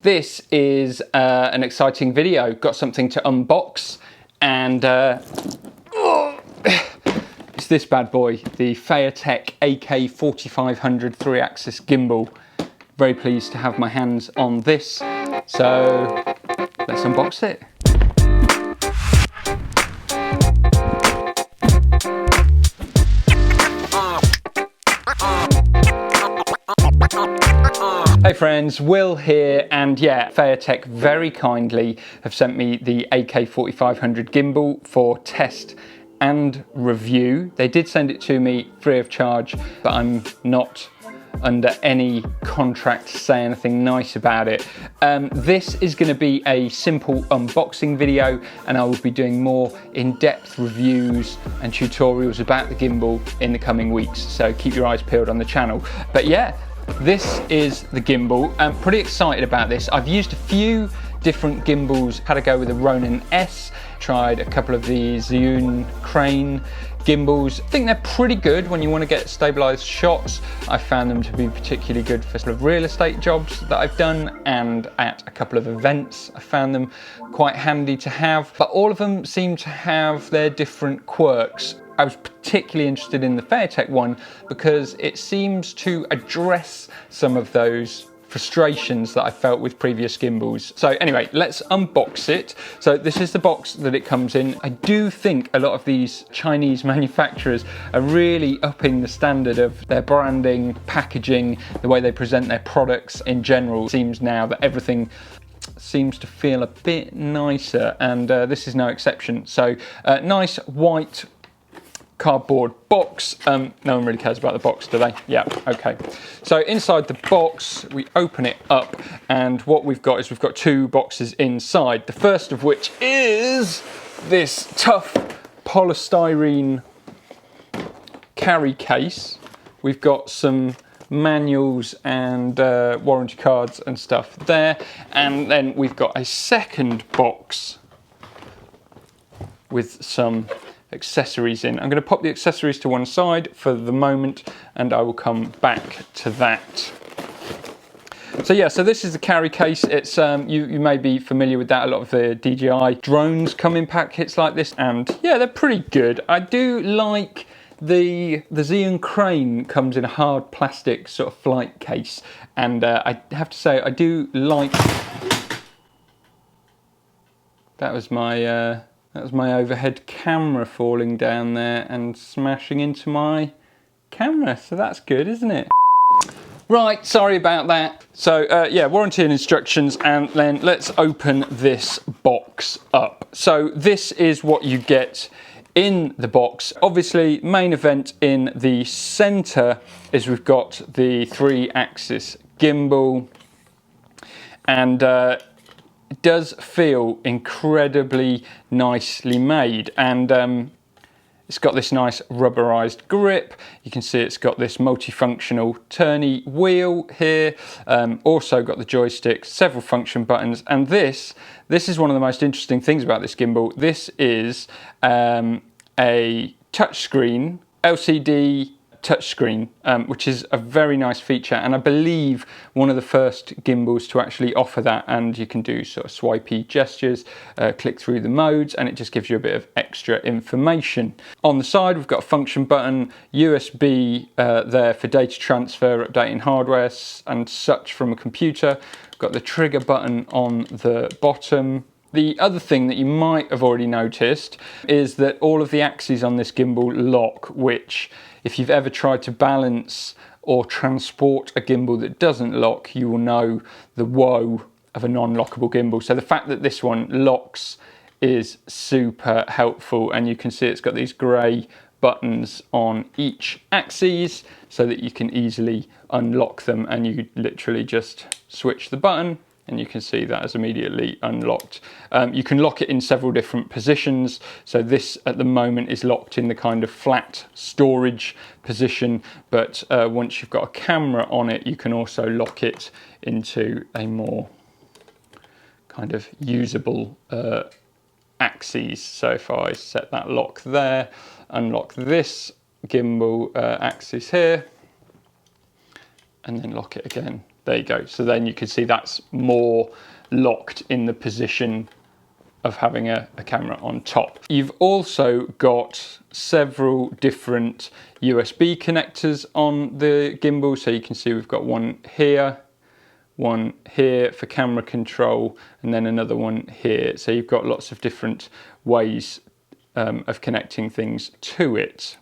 This is an exciting video. Got something to unbox, and it's this bad boy, the Feiyu Tech AK4500 3-axis gimbal. Very pleased to have my hands on this, so let's unbox it. Hey friends, Will here, and yeah, Feiyu Tech very kindly have sent me the AK4500 gimbal for test and review. They did send it to me free of charge, but I'm not under any contract to say anything nice about it. This is going to be a simple unboxing video, and I will be doing more in-depth reviews and tutorials about the gimbal in the coming weeks, so keep your eyes peeled on the channel. But yeah, this is the gimbal. I'm pretty excited about this. I've used a few different gimbals. Had a go with the Ronin S, tried a couple of the Zhiyun crane gimbals. I think they're pretty good when you want to get stabilized shots. I found them to be particularly good for sort of real estate jobs that I've done, and at a couple of events I found them quite handy to have. But all of them seem to have their different quirks. I was particularly interested in the Feiyu Tech one because it seems to address some of those frustrations that I felt with previous gimbals. So anyway, let's unbox it. So this is the box that it comes in. I do think a lot of these Chinese manufacturers are really upping the standard of their branding, packaging, the way they present their products in general. It seems now that everything seems to feel a bit nicer, and this is no exception. So nice white cardboard box. No one really cares about the box, do they? Yeah, okay. So inside the box, we open it up, and what we've got is we've got two boxes inside. The first of which is this tough polystyrene carry case. We've got some manuals and warranty cards and stuff there, and then we've got a second box with some accessories in. I'm going to pop the accessories to one side for the moment, and I will come back to that. So yeah, so this is the carry case. It's you may be familiar with that. A lot of the DJI drones come in pack kits like this, and yeah, they're pretty good. I do like the Zhiyun crane comes in a hard plastic sort of flight case, and I have to say I do like. That was my overhead camera falling down there and smashing into my camera, so that's good, isn't it? Right, sorry about that. So yeah, warranty and instructions, and then let's open this box up. So this is what you get in the box. Obviously, main event in the center is we've got the 3-axis gimbal, and it does feel incredibly nicely made, and it's got this nice rubberized grip. You can see it's got this multifunctional turny wheel here. Also got the joystick, several function buttons, and this is one of the most interesting things about this gimbal. This is a touchscreen, LCD touchscreen, which is a very nice feature, and I believe one of the first gimbals to actually offer that, and you can do sort of swipey gestures, click through the modes, and it just gives you a bit of extra information. On the side we've got a function button, USB there for data transfer, updating hardware and such from a computer. We've got the trigger button on the bottom. The other thing that you might have already noticed is that all of the axes on this gimbal lock, which if you've ever tried to balance or transport a gimbal that doesn't lock, you will know the woe of a non-lockable gimbal. So the fact that this one locks is super helpful, and you can see it's got these grey buttons on each axis so that you can easily unlock them, and you literally just switch the button and you can see that is immediately unlocked. You can lock it in several different positions. So this at the moment is locked in the kind of flat storage position, but once you've got a camera on it, you can also lock it into a more kind of usable axes. So if I set that lock there, unlock this gimbal axis here, and then lock it again There you go. So then you can see that's more locked in the position of having a camera on top. You've also got several different USB connectors on the gimbal. So you can see we've got one here for camera control, and then another one here. So you've got lots of different ways of connecting things to it.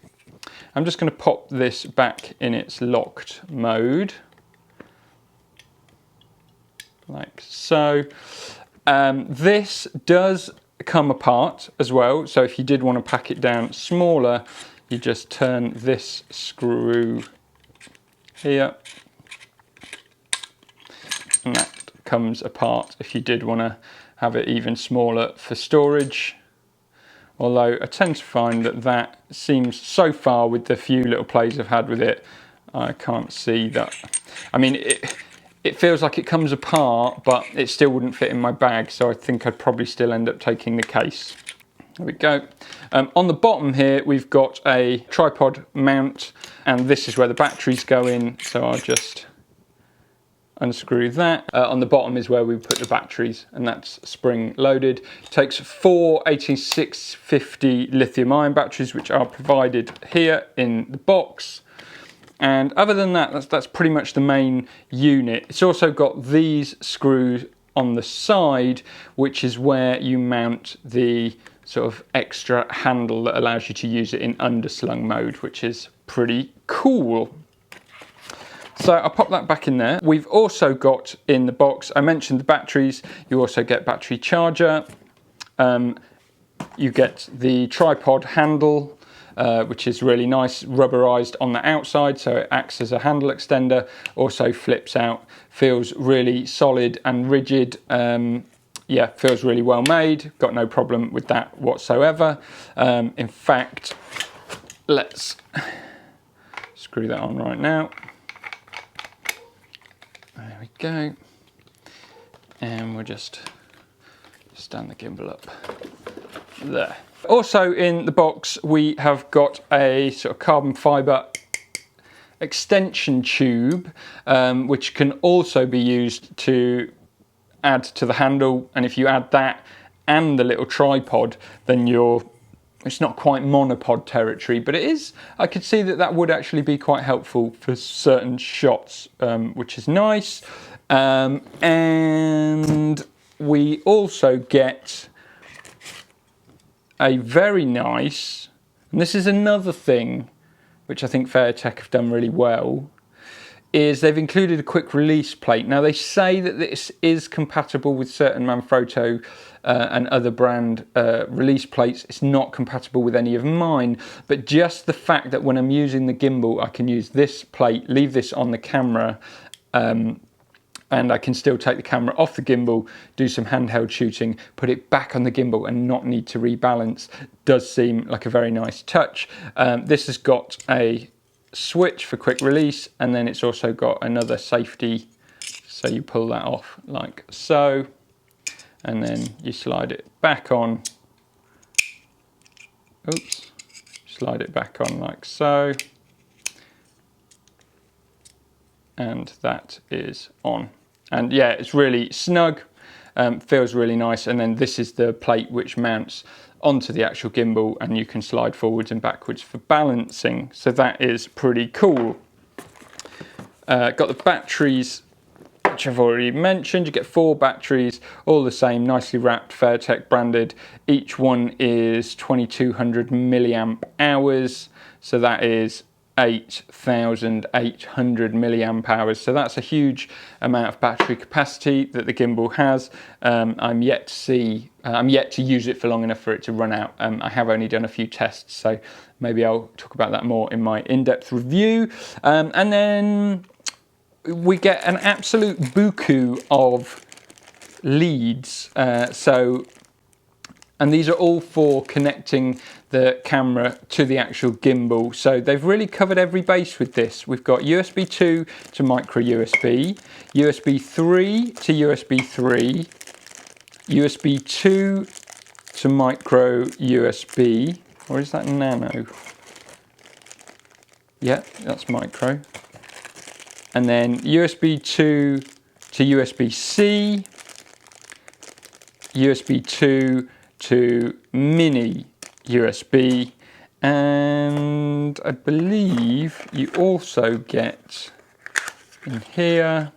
I'm just going to pop this back in its locked mode, like so. This does come apart as well, so if you did want to pack it down smaller, you just turn this screw here, and that comes apart if you did want to have it even smaller for storage. Although I tend to find that that seems, so far with the few little plays I've had with it, I can't see that. I mean, it feels like it comes apart, but it still wouldn't fit in my bag, so I think I'd probably still end up taking the case. There we go. On the bottom here, we've got a tripod mount, and this is where the batteries go in, so I'll just unscrew that. On the bottom is where we put the batteries, and that's spring loaded. It takes 4 18650 lithium ion batteries, which are provided here in the box. And other than that, that's pretty much the main unit. It's also got these screws on the side, which is where you mount the sort of extra handle that allows you to use it in underslung mode, which is pretty cool. So I'll pop that back in there. We've also got in the box, I mentioned the batteries, you also get battery charger. You get the tripod handle, which is really nice, rubberized on the outside, so it acts as a handle extender, also flips out, feels really solid and rigid. Yeah, feels really well made, got no problem with that whatsoever. In fact, let's screw that on right now. There we go. And we'll just stand the gimbal up there. Also in the box, we have got a sort of carbon fibre extension tube, which can also be used to add to the handle. And if you add that and the little tripod, then it's not quite monopod territory, but it is. I could see that would actually be quite helpful for certain shots, which is nice. And we also get a very nice, and this is another thing which I think Feiyu Tech have done really well, is they've included a quick release plate. Now they say that this is compatible with certain Manfrotto and other brand release plates. It's not compatible with any of mine, but just the fact that when I'm using the gimbal, I can use this plate, leave this on the camera, and I can still take the camera off the gimbal, do some handheld shooting, put it back on the gimbal and not need to rebalance, does seem like a very nice touch. This has got a switch for quick release, and then it's also got another safety, so you pull that off like so, and then you slide it back on. Oops, slide it back on like so, and that is on. And yeah, it's really snug, feels really nice. And then this is the plate which mounts onto the actual gimbal, and you can slide forwards and backwards for balancing. So that is pretty cool. Got the batteries, which I've already mentioned. You get 4 batteries, all the same, nicely wrapped, Feiyu Tech branded. Each one is 2200 milliamp hours. So that is 8,800 milliamp hours. So that's a huge amount of battery capacity that the gimbal has. I'm yet to use it for long enough for it to run out. I have only done a few tests, so maybe I'll talk about that more in my in-depth review. And then we get an absolute buku of leads. And these are all for connecting the camera to the actual gimbal. So they've really covered every base with this. We've got USB 2 to micro USB, USB 3 to USB 3, USB 2 to micro USB, or is that nano? Yeah, that's micro. and then USB 2 to USB-C, USB 2 to mini USB, and I believe you also get in here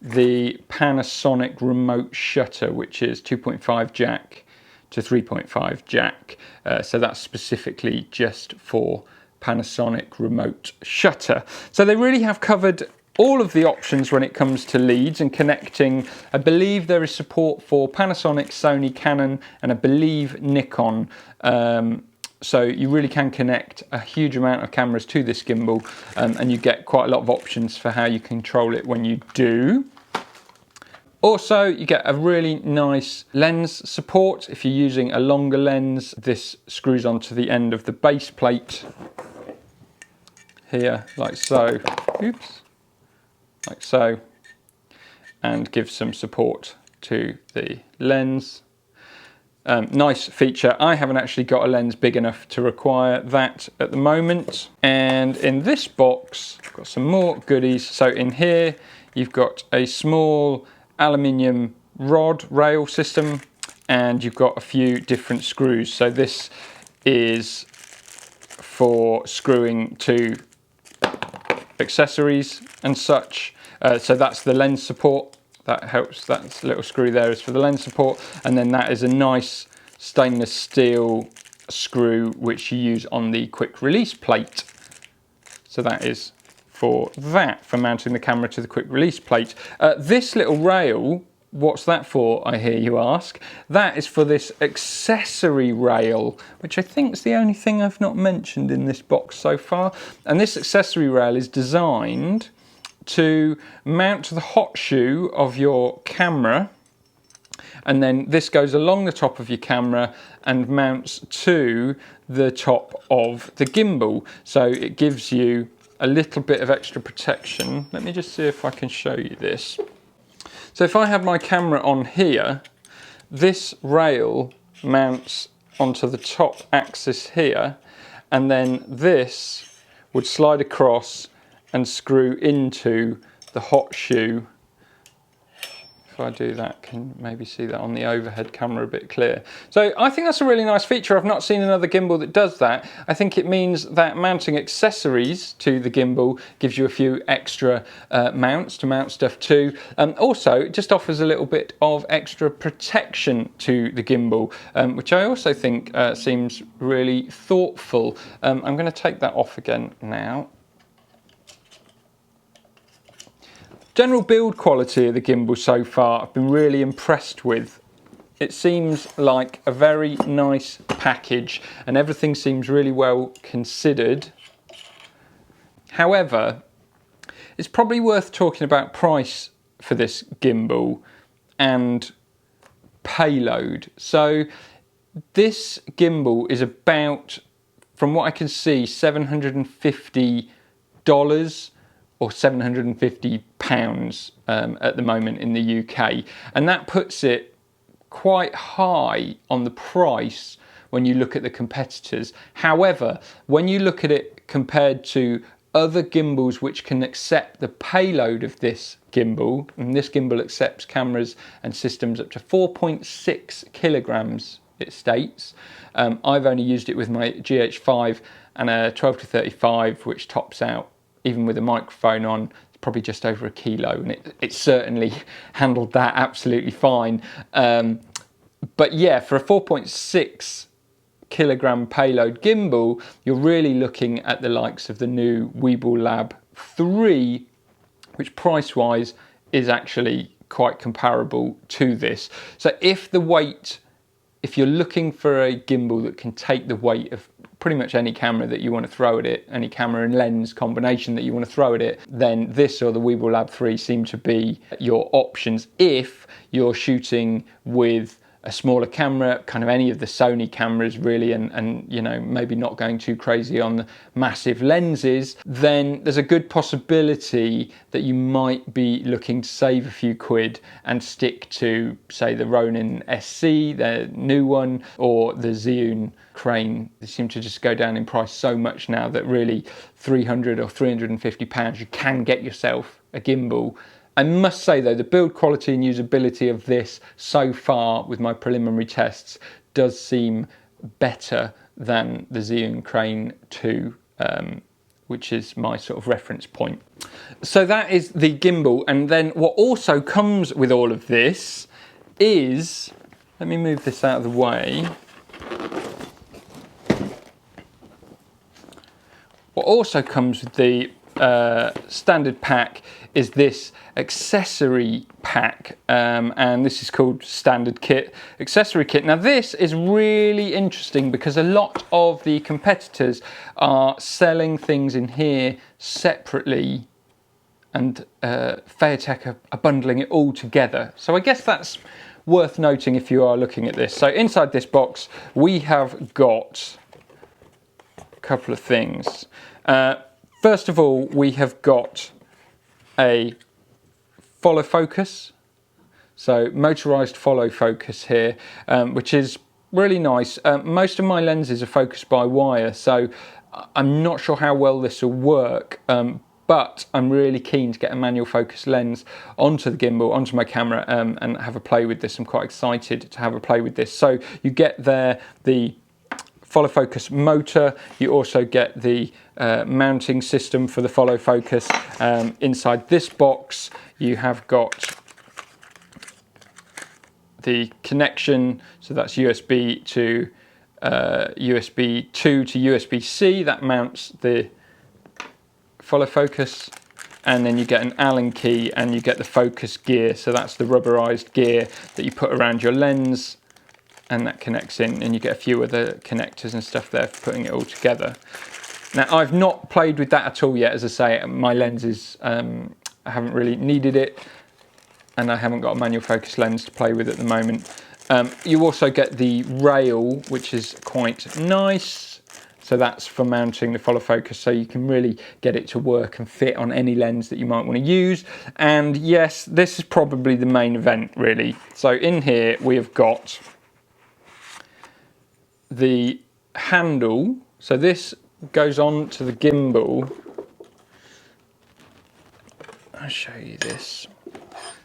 the Panasonic remote shutter, which is 2.5 jack to 3.5 jack. So that's specifically just for Panasonic remote shutter. So they really have covered all of the options when it comes to leads and connecting. I believe there is support for Panasonic, Sony, Canon, and I believe Nikon. So you really can connect a huge amount of cameras to this gimbal, and you get quite a lot of options for how you control it when you do. Also, you get a really nice lens support. If you're using a longer lens, this screws onto the end of the base plate here, like so. Oops. Like so, and gives some support to the lens. Nice feature. I haven't actually got a lens big enough to require that at the moment. And in this box, I've got some more goodies. So in here, you've got a small aluminium rod rail system, and you've got a few different screws. So this is for screwing to accessories and such. So that's the lens support. That helps. That little screw there is for the lens support, and then that is a nice stainless steel screw which you use on the quick release plate. So that is for that, for mounting the camera to the quick release plate. This little rail, what's that for, I hear you ask? That is for this accessory rail, which I think is the only thing I've not mentioned in this box so far. And this accessory rail is designed to mount to the hot shoe of your camera, and then this goes along the top of your camera and mounts to the top of the gimbal. So it gives you a little bit of extra protection. Let me just see if I can show you this. So if I have my camera on here, this rail mounts onto the top axis here, and then this would slide across and screw into the hot shoe. If I do that, can maybe see that on the overhead camera a bit clear. So I think that's a really nice feature. I've not seen another gimbal that does that. I think it means that mounting accessories to the gimbal gives you a few extra mounts to mount stuff to. Also, it just offers a little bit of extra protection to the gimbal, which I also think seems really thoughtful. I'm going to take that off again now. General build quality of the gimbal so far, I've been really impressed with. It seems like a very nice package and everything seems really well considered. However, it's probably worth talking about price for this gimbal and payload. So this gimbal is about, from what I can see, $750 or £750 at the moment in the UK, and that puts it quite high on the price when you look at the competitors. However, when you look at it compared to other gimbals which can accept the payload of this gimbal, and this gimbal accepts cameras and systems up to 4.6 kilograms, it states. I've only used it with my GH5 and a 12 to 35, which tops out, even with a microphone on, it's probably just over a kilo, and it certainly handled that absolutely fine. But yeah, for a 4.6 kilogram payload gimbal, you're really looking at the likes of the new Weebill Lab 3, which price-wise is actually quite comparable to this. So if you're looking for a gimbal that can take the weight of pretty much any camera that you want to throw at it, any camera and lens combination that you want to throw at it, then this or the Weebill Lab 3 seem to be your options if you're shooting with a smaller camera, kind of any of the Sony cameras really, and you know, maybe not going too crazy on the massive lenses, then there's a good possibility that you might be looking to save a few quid and stick to, say, the Ronin SC, the new one, or the Zhiyun crane. They seem to just go down in price so much now that really £300 or £350 you can get yourself a gimbal. I must say though, the build quality and usability of this so far with my preliminary tests does seem better than the Zhiyun Crane 2, which is my sort of reference point. So that is the gimbal, and then what also comes with all of this is, let me move this out of the way. What also comes with the standard pack is this accessory pack, and this is called standard kit, accessory kit. Now this is really interesting because a lot of the competitors are selling things in here separately, and Feiyu Tech are bundling it all together. So I guess that's worth noting if you are looking at this. So inside this box we have got a couple of things. First of all, we have got a follow focus, so motorized follow focus here, which is really nice. Most of my lenses are focused by wire, so I'm not sure how well this will work, but I'm really keen to get a manual focus lens onto the gimbal, onto my camera, and have a play with this. I'm quite excited to have a play with this. So you get there the follow focus motor, you also get the mounting system for the follow focus. Inside this box you have got the connection, so that's USB to USB 2 to USB-C, that mounts the follow focus, and then you get an Allen key and you get the focus gear, so that's the rubberized gear that you put around your lens, and that connects in, and you get a few other connectors and stuff there for putting it all together. Now I've not played with that at all yet, as I say, my lenses, I haven't really needed it, and I haven't got a manual focus lens to play with at the moment. You also get the rail, which is quite nice, so that's for mounting the follow focus, so you can really get it to work and fit on any lens that you might want to use. And yes, this is probably the main event really. So in here we have got the handle, so this goes on to the gimbal. I'll show you this.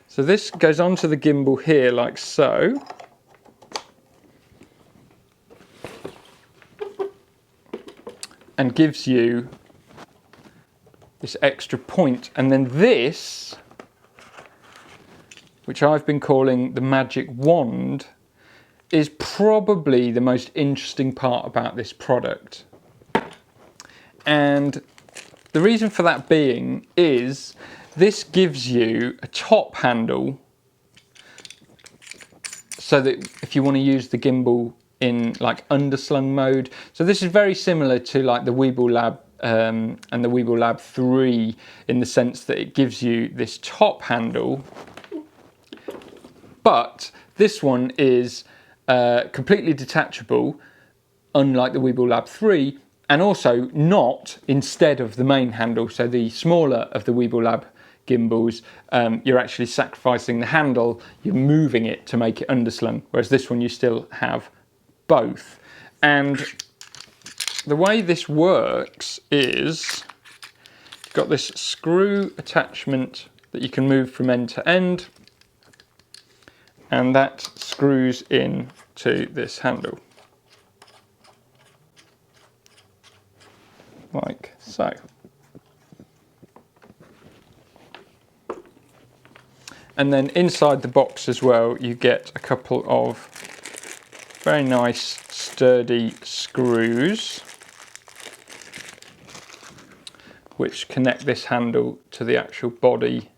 So this goes onto the gimbal here like so, and gives you this extra point, and then this, which I've been calling the magic wand, is probably the most interesting part about this product. And the reason for that being is this gives you a top handle, so that if you want to use the gimbal in like underslung mode. So this is very similar to like the Weeble Lab and the Weeble Lab 3 in the sense that it gives you this top handle, but this one is completely detachable, unlike the Weeble Lab 3, and also not instead of the main handle. So the smaller of the Weeble Lab gimbals, you're actually sacrificing the handle, you're moving it to make it underslung, whereas this one you still have both. And the way this works is you've got this screw attachment that you can move from end to end, and that screws in to this handle like so. And then inside the box as well you get a couple of very nice sturdy screws which connect this handle to the actual body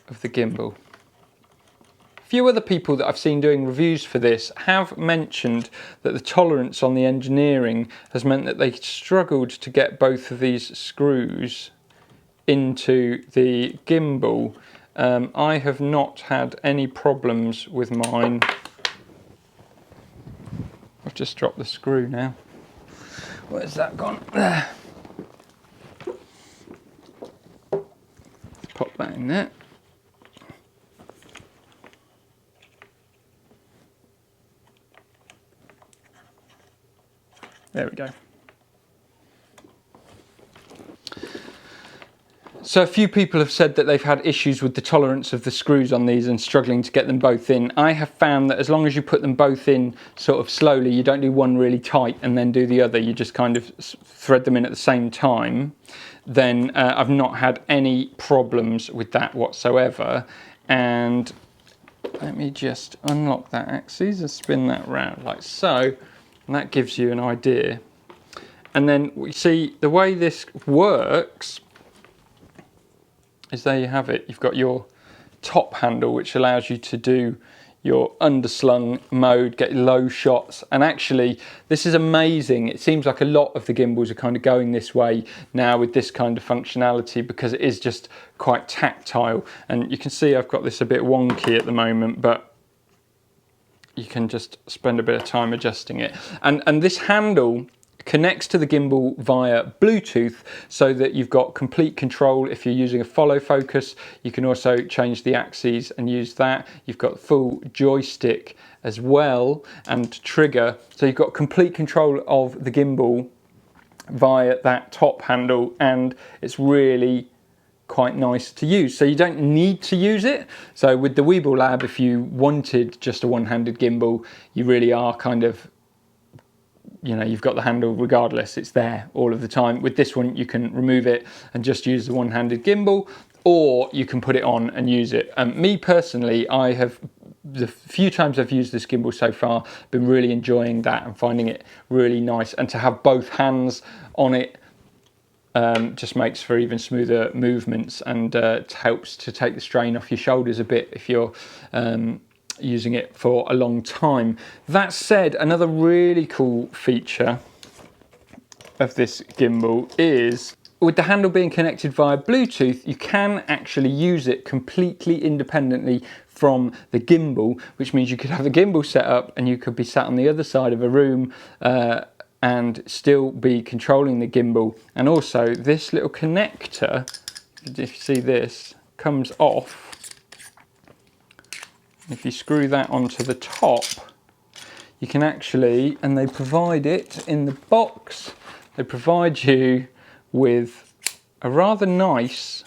of the gimbal. A few other people that I've seen doing reviews for this have mentioned that the tolerance on the engineering has meant that they struggled to get both of these screws into the gimbal. I have not had any problems with mine I've just dropped the screw now. Where's that gone? There. Pop that in there. There we go. So a few people have said that they've had issues with the tolerance of the screws on these and struggling to get them both in. I have found that as long as you put them both in sort of slowly, you don't do one really tight and then do the other, you just kind of thread them in at the same time, then I've not had any problems with that whatsoever. And let me just unlock that axis and spin that round like so, and that gives you an idea. And then we see the way this works is there you have it. You've got your top handle, which allows you to do your underslung mode, get low shots. And actually, this is amazing. It seems like a lot of the gimbals are kind of going this way now with this kind of functionality, because it is just quite tactile. And you can see I've got this a bit wonky at the moment, but you can just spend a bit of time adjusting it. And this handle connects to the gimbal via Bluetooth, so that you've got complete control. If you're using a follow focus, you can also change the axes and use that. You've got full joystick as well and trigger, so you've got complete control of the gimbal via that top handle, and it's really quite nice to use. So you don't need to use it. So with the Weeble Lab, if you wanted just a one-handed gimbal, you really are kind of, you know, you've got the handle regardless, it's there all of the time. With this one, you can remove it and just use the one-handed gimbal, or you can put it on and use it. Me personally, I have, the few times I've used this gimbal so far, been really enjoying that and finding it really nice. And to have both hands on it just makes for even smoother movements, and helps to take the strain off your shoulders a bit if you're using it for a long time. That said, another really cool feature of this gimbal is, with the handle being connected via Bluetooth, you can actually use it completely independently from the gimbal, which means you could have the gimbal set up and you could be sat on the other side of a room and still be controlling the gimbal. And also this little connector, if you see this, comes off. If you screw that onto the top, you can actually, and they provide it in the box, they provide you with a rather nice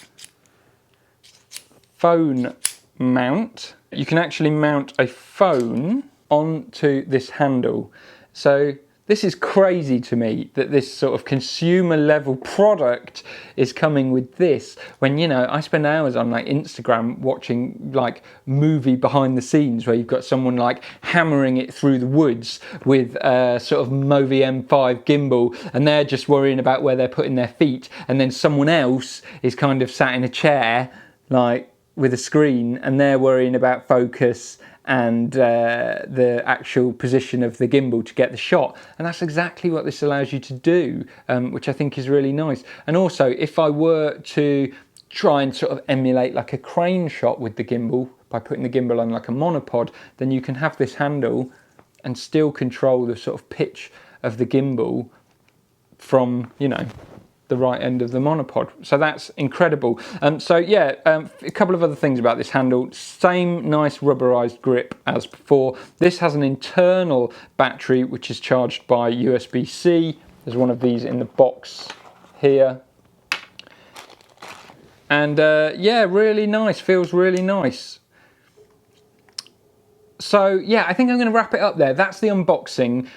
phone mount. You can actually mount a phone onto this handle. So this is crazy to me that this sort of consumer level product is coming with this, when, you know, I spend hours on like Instagram watching like movie behind the scenes where you've got someone like hammering it through the woods with a sort of Movi M5 gimbal, and they're just worrying about where they're putting their feet, and then someone else is kind of sat in a chair like with a screen, and they're worrying about focus and the actual position of the gimbal to get the shot. And that's exactly what this allows you to do, which I think is really nice. And also, if I were to try and sort of emulate like a crane shot with the gimbal by putting the gimbal on like a monopod, then you can have this handle and still control the sort of pitch of the gimbal from, you know, the right end of the monopod. So that's incredible. So yeah, a couple of other things about this handle. Same nice rubberized grip as before. This has an internal battery which is charged by USB-C. There's one of these in the box here. And yeah, really nice, feels really nice. So yeah, I think I'm going to wrap it up there. That's the unboxing.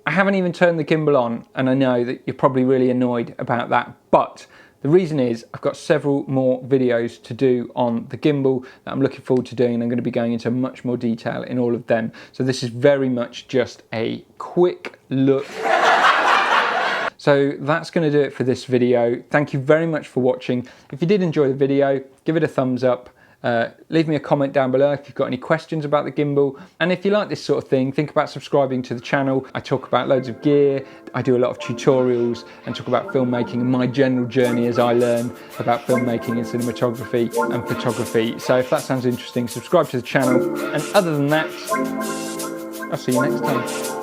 I haven't even turned the gimbal on, and I know that you're probably really annoyed about that, but the reason is I've got several more videos to do on the gimbal that I'm looking forward to doing, and I'm going to be going into much more detail in all of them. So this is very much just a quick look. So that's going to do it for this video. Thank you very much for watching. If you did enjoy the video, give it a thumbs up. Leave me a comment down below if you've got any questions about the gimbal. And if you like this sort of thing, think about subscribing to the channel. I talk about loads of gear, I do a lot of tutorials, and talk about filmmaking and my general journey as I learn about filmmaking and cinematography and photography. So if that sounds interesting, subscribe to the channel. And other than that, I'll see you next time.